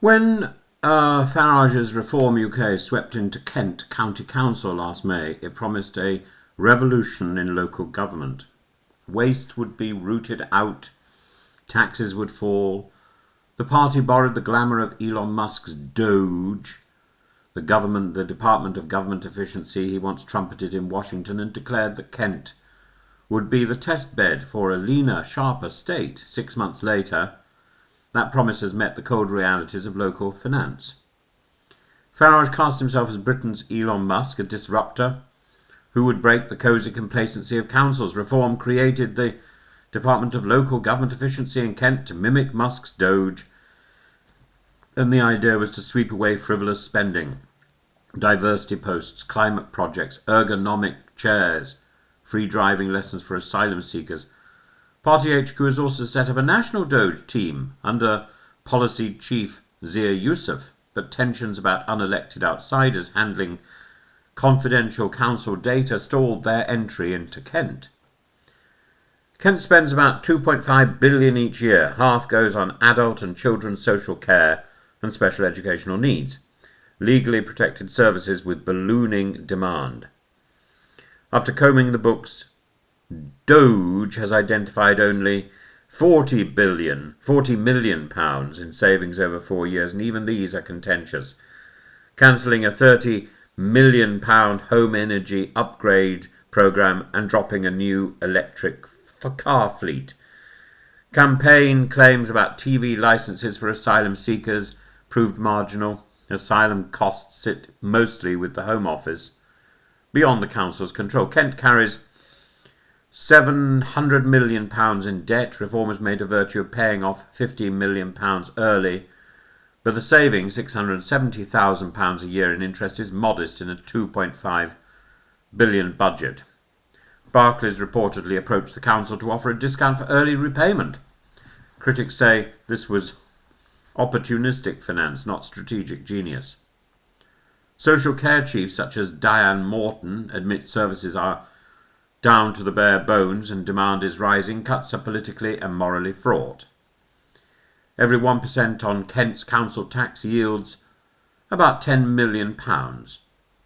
When Farage's Reform UK swept into Kent County Council last May, it promised a revolution in local government. Waste would be rooted out, taxes would fall. The party borrowed the glamour of Elon Musk's Doge, the Department of Government Efficiency he once trumpeted in Washington, and declared that Kent would be the test bed for a leaner, sharper state. 6 months later, that promise has met the cold realities of local finance. Farage cast himself as Britain's Elon Musk, a disruptor who would break the cosy complacency of councils. Reform created the Department of Local Government Efficiency in Kent to mimic Musk's Doge, and the idea was to sweep away frivolous spending, diversity posts, climate projects, ergonomic chairs, free driving lessons for asylum seekers. Party HQ has also set up a national Doge team under policy chief Zia Yusuf, but tensions about unelected outsiders handling confidential council data stalled their entry into Kent. Kent spends about £2.5 billion each year. Half goes on adult and children's social care and special educational needs, legally protected services with ballooning demand. After combing the books, Doge has identified only £40 million in savings over 4 years, and even these are contentious. Cancelling a £30 million home energy upgrade programme and dropping a new electric car fleet. Campaign claims about TV licences for asylum seekers proved marginal. Asylum costs sit mostly with the Home Office, beyond the council's control. Kent carries £700 million in debt. Reform has made a virtue of paying off £15 million early, but the saving, £670,000 a year in interest, is modest in a £2.5 billion budget. Barclays reportedly approached the council to offer a discount for early repayment. Critics say this was opportunistic finance, not strategic genius. Social care chiefs such as Diane Morton admit services are down to the bare bones and demand is rising. Cuts are politically and morally fraught. Every 1% on Kent's council tax yields about £10 million.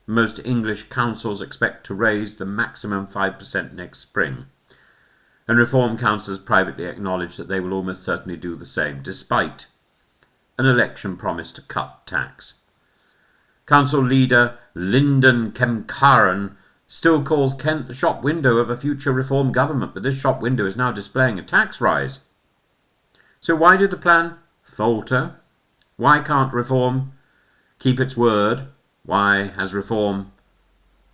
Most English councils expect to raise the maximum 5% next spring, and reform councillors privately acknowledge that they will almost certainly do the same, despite an election promise to cut tax. Council leader Lyndon Kemkaran still calls Kent the shop window of a future reform government, but this shop window is now displaying a tax rise. So why did the plan falter? Why can't reform keep its word? Why has reform,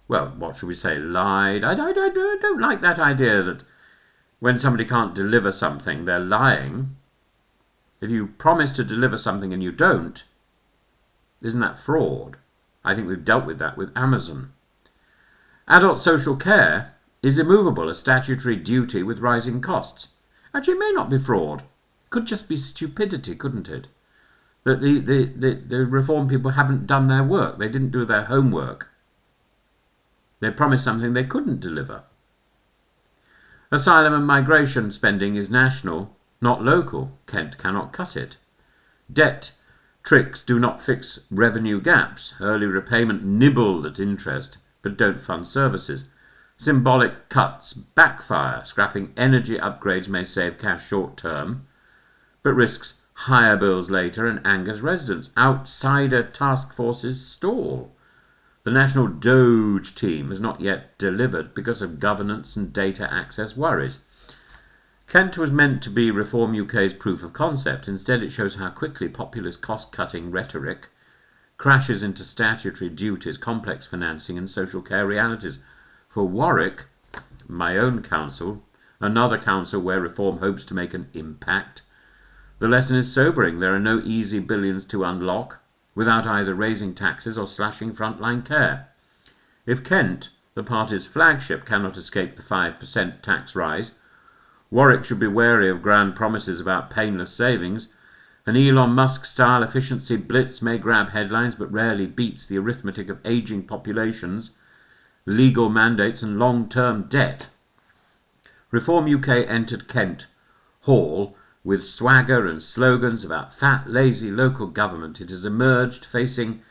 what should we say, lied? I don't like that idea that when somebody can't deliver something, they're lying. If you promise to deliver something and you don't, isn't that fraud? I think we've dealt with that with Amazon. Adult social care is immovable, a statutory duty with rising costs. Actually, it may not be fraud. It could just be stupidity, couldn't it? That the reform people haven't done their work. They didn't do their homework. They promised something they couldn't deliver. Asylum and migration spending is national, not local. Kent cannot cut it. Debt tricks do not fix revenue gaps. Early repayment nibble at interest, but don't fund services. Symbolic cuts backfire. Scrapping energy upgrades may save cash short term, but risks higher bills later and angers residents. Outsider task forces stall. The National Doge team has not yet delivered because of governance and data access worries. Kent was meant to be Reform UK's proof of concept. Instead, it shows how quickly populist cost-cutting rhetoric crashes into statutory duties, complex financing and social care realities. For Warwick, my own council, another council where reform hopes to make an impact, the lesson is sobering. There are no easy billions to unlock without either raising taxes or slashing frontline care. If Kent, the party's flagship, cannot escape the 5% tax rise, Warwick should be wary of grand promises about painless savings. An Elon Musk-style efficiency blitz may grab headlines but rarely beats the arithmetic of ageing populations, legal mandates and long-term debt. Reform UK entered Kent Hall With swagger and slogans about fat, lazy local government, it has emerged facing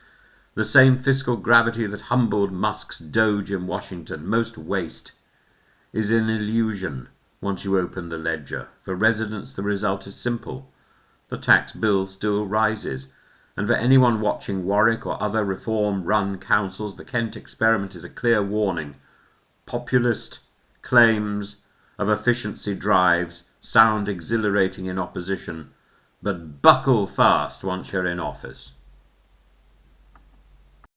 the same fiscal gravity that humbled Musk's doge in Washington. Most waste is an illusion once you open the ledger. For residents, the result is simple. The tax bill still rises. And for anyone watching Warwick or other reform-run councils, the Kent experiment is a clear warning. Populist claims of efficiency drives sound exhilarating in opposition, but buckle fast once you're in office.